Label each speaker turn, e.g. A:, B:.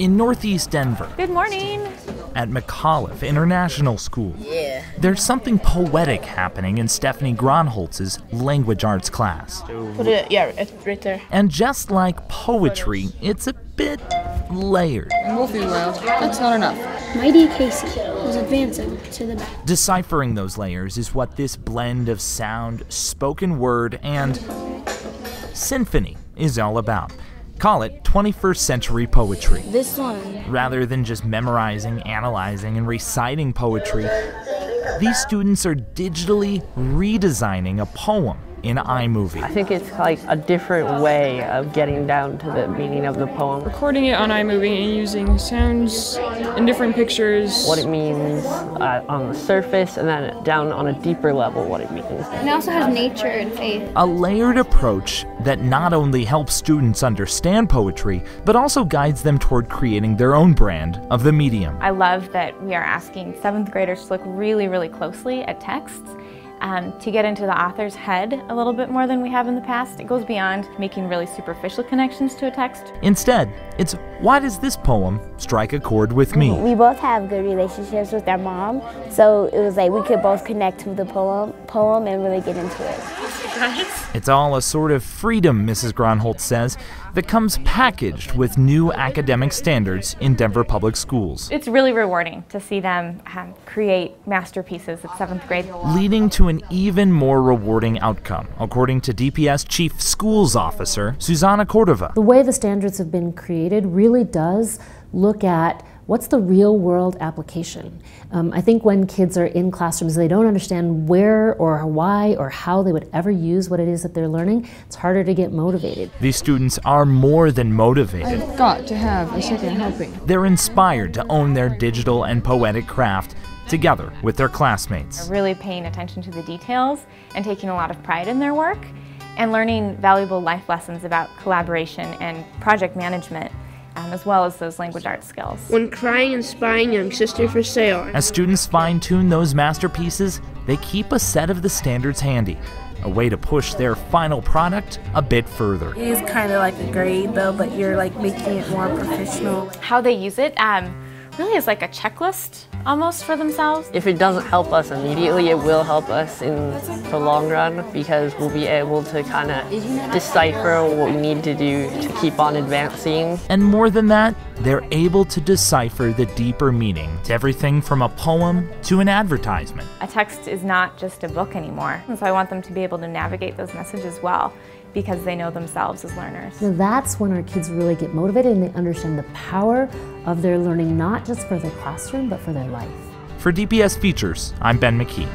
A: In Northeast Denver.
B: Good morning.
A: At McAuliffe International School.
C: Yeah.
A: There's something poetic happening in Stephanie Gronholz's language arts class.
C: It's right there.
A: And just like poetry, it's a bit layered.
D: Both of you well. That's not enough.
E: Mighty Casey was advancing to the back.
A: Deciphering those layers is what this blend of sound, spoken word, and symphony is all about. Call it 21st century poetry.
E: This one.
A: Rather than just memorizing, analyzing, and reciting poetry, these students are digitally redesigning a poem in iMovie.
F: I think it's like a different way of getting down to the meaning of the poem.
D: Recording it on iMovie and using sounds and different pictures.
F: What it means on the surface, and then down on a deeper level what it means.
E: And it also has nature and faith.
A: A layered approach that not only helps students understand poetry, but also guides them toward creating their own brand of the medium.
B: I love that we are asking 7th graders to look really, really closely at texts. To get into the author's head a little bit more than we have in the past. It goes beyond making really superficial connections to a text.
A: Instead, it's why does this poem strike a chord with me?
G: We both have good relationships with our mom, so it was like we could both connect to the poem and really get into it.
A: It's all a sort of freedom, Mrs. Gronholz says, that comes packaged with new academic standards in Denver public schools.
B: It's really rewarding to see them create masterpieces at 7th grade.
A: Leading to an even more rewarding outcome, according to DPS Chief Schools Officer Susana Cordova.
H: The way the standards have been created really does look at what's the real world application. I think when kids are in classrooms, they don't understand where or why or how they would ever use what it is that they're learning. It's harder to get motivated.
A: These students are more than motivated.
D: I've got to have a second helping.
A: They're inspired to own their digital and poetic craft together with their classmates.
B: They're really paying attention to the details and taking a lot of pride in their work and learning valuable life lessons about collaboration and project management, as well as those language arts skills.
C: When crying and spying young sister for sale.
A: As students fine-tune those masterpieces, they keep a set of the standards handy, a way to push their final product a bit further.
I: It is kind of like a grade though, but you're like making it more professional.
B: How they use it really is like a checklist almost for themselves.
F: If it doesn't help us immediately, it will help us in the long run, because we'll be able to kind of decipher what we need to do to keep on advancing.
A: And more than that, they're able to decipher the deeper meaning to everything from a poem to an advertisement.
B: A text is not just a book anymore, and so I want them to be able to navigate those messages well, because they know themselves as learners.
H: So that's when our kids really get motivated and they understand the power of their learning, not just for their classroom, but for their life.
A: For DPS Features, I'm Ben McKee.